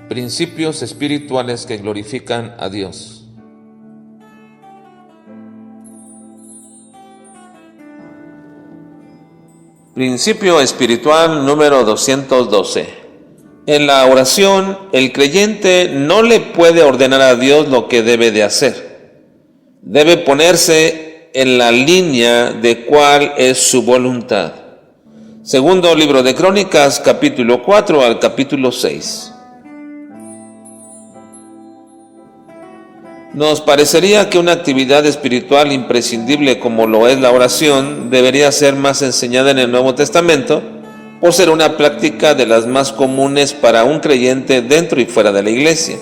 Principios espirituales que glorifican a Dios. Principio espiritual número 212. En la oración, el creyente no le puede ordenar a Dios lo que debe de hacer. Debe ponerse en la línea de cuál es su voluntad. Segundo libro de Crónicas, capítulo 4 al capítulo 6. Nos parecería que una actividad espiritual imprescindible como lo es la oración debería ser más enseñada en el Nuevo Testamento por ser una práctica de las más comunes para un creyente dentro y fuera de la iglesia.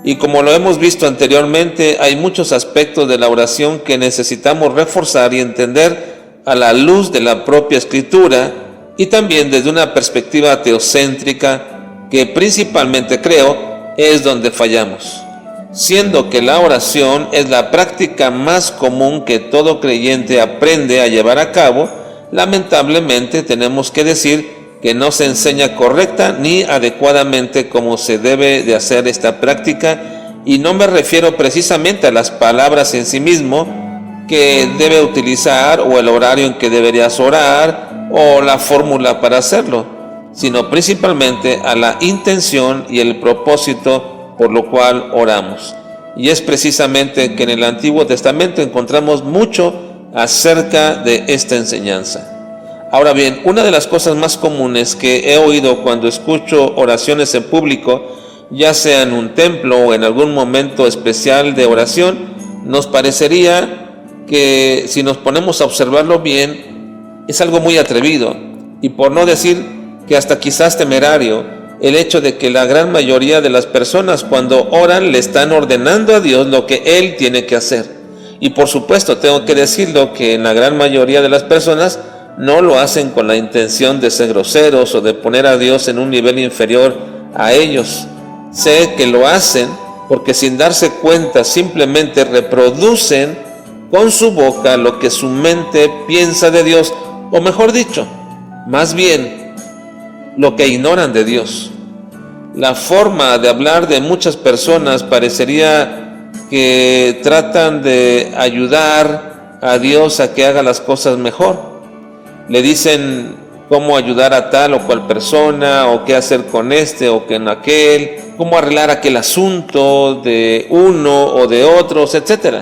Y como lo hemos visto anteriormente, hay muchos aspectos de la oración que necesitamos reforzar y entender a la luz de la propia Escritura y también desde una perspectiva teocéntrica que principalmente creo es donde fallamos. Siendo que la oración es la práctica más común que todo creyente aprende a llevar a cabo, lamentablemente tenemos que decir que no se enseña correcta ni adecuadamente cómo se debe de hacer esta práctica, y no me refiero precisamente a las palabras en sí mismo que debe utilizar o el horario en que deberías orar o la fórmula para hacerlo, sino principalmente a la intención y el propósito por lo cual oramos. Y es precisamente que en el Antiguo Testamento encontramos mucho acerca de esta enseñanza. Ahora bien, una de las cosas más comunes que he oído cuando escucho oraciones en público, ya sea en un templo o en algún momento especial de oración, nos parecería que si nos ponemos a observarlo bien, es algo muy atrevido, y por no decir que hasta quizás temerario, el hecho de que la gran mayoría de las personas cuando oran le están ordenando a Dios lo que Él tiene que hacer. Y por supuesto tengo que decirlo que en la gran mayoría de las personas no lo hacen con la intención de ser groseros o de poner a Dios en un nivel inferior a ellos. Sé que lo hacen porque sin darse cuenta simplemente reproducen con su boca lo que su mente piensa de Dios, o mejor dicho, más bien lo que ignoran de Dios. La forma de hablar de muchas personas parecería que tratan de ayudar a Dios a que haga las cosas mejor. Le dicen cómo ayudar a tal o cual persona, o qué hacer con este o con aquel, cómo arreglar aquel asunto de uno o de otros, etc.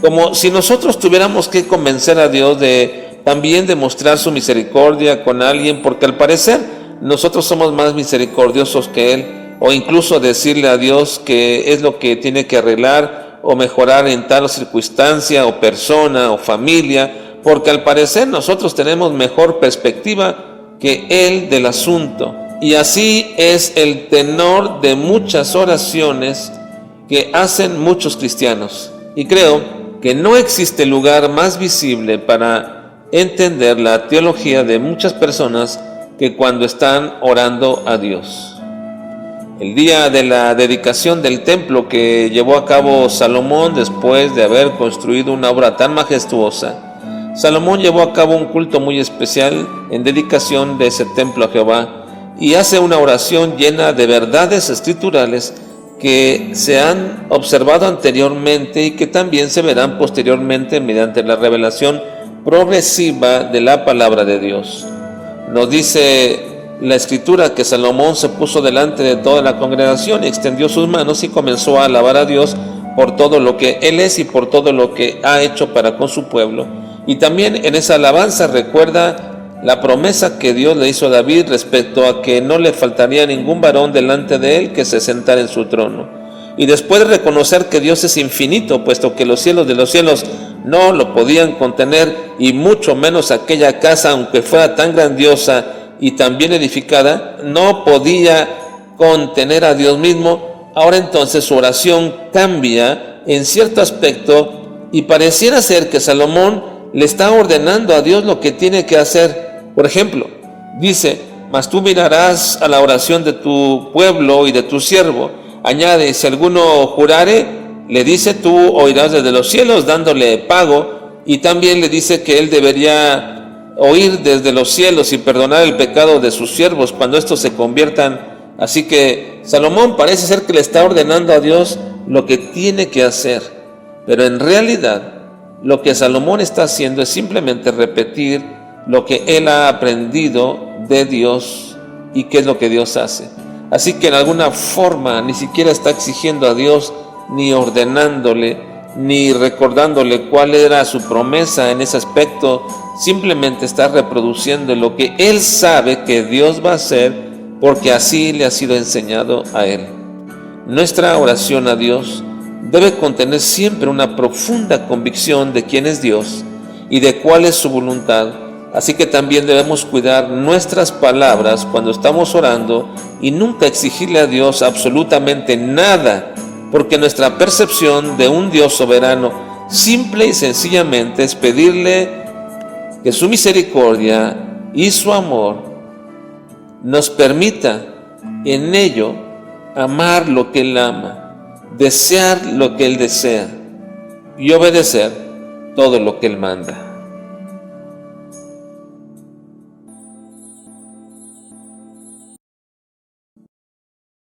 Como si nosotros tuviéramos que convencer a Dios de también demostrar su misericordia con alguien, porque al parecer nosotros somos más misericordiosos que Él, o incluso decirle a Dios qué es lo que tiene que arreglar o mejorar en tal circunstancia o persona o familia, porque al parecer nosotros tenemos mejor perspectiva que Él del asunto. Y así es el tenor de muchas oraciones que hacen muchos cristianos. Y creo que no existe lugar más visible para entender la teología de muchas personas que cuando están orando a Dios. El día de la dedicación del templo que llevó a cabo Salomón después de haber construido una obra tan majestuosa, Salomón llevó a cabo un culto muy especial en dedicación de ese templo a Jehová y hace una oración llena de verdades escriturales que se han observado anteriormente y que también se verán posteriormente mediante la revelación progresiva de la palabra de Dios. Nos dice la Escritura que Salomón se puso delante de toda la congregación y extendió sus manos y comenzó a alabar a Dios por todo lo que Él es y por todo lo que ha hecho para con su pueblo. Y también en esa alabanza recuerda la promesa que Dios le hizo a David respecto a que no le faltaría ningún varón delante de él que se sentara en su trono. Y después de reconocer que Dios es infinito, puesto que los cielos de los cielos no lo podían contener, y mucho menos aquella casa, aunque fuera tan grandiosa y tan bien edificada, no podía contener a Dios mismo, ahora entonces su oración cambia en cierto aspecto y pareciera ser que Salomón le está ordenando a Dios lo que tiene que hacer. Por ejemplo, dice: mas tú mirarás a la oración de tu pueblo y de tu siervo. Añade: si alguno jurare, le dice: tú oirás desde los cielos, dándole pago, y también le dice que él debería oír desde los cielos y perdonar el pecado de sus siervos cuando estos se conviertan. Así que Salomón parece ser que le está ordenando a Dios lo que tiene que hacer, pero en realidad lo que Salomón está haciendo es simplemente repetir lo que él ha aprendido de Dios y qué es lo que Dios hace. Así que en alguna forma ni siquiera está exigiendo a Dios, ni ordenándole, ni recordándole cuál era su promesa en ese aspecto. Simplemente está reproduciendo lo que él sabe que Dios va a hacer, porque así le ha sido enseñado a él. Nuestra oración a Dios debe contener siempre una profunda convicción de quién es Dios y de cuál es su voluntad. Así que también debemos cuidar nuestras palabras cuando estamos orando y nunca exigirle a Dios absolutamente nada, porque nuestra percepción de un Dios soberano simple y sencillamente es pedirle que su misericordia y su amor nos permita en ello amar lo que Él ama, desear lo que Él desea y obedecer todo lo que Él manda.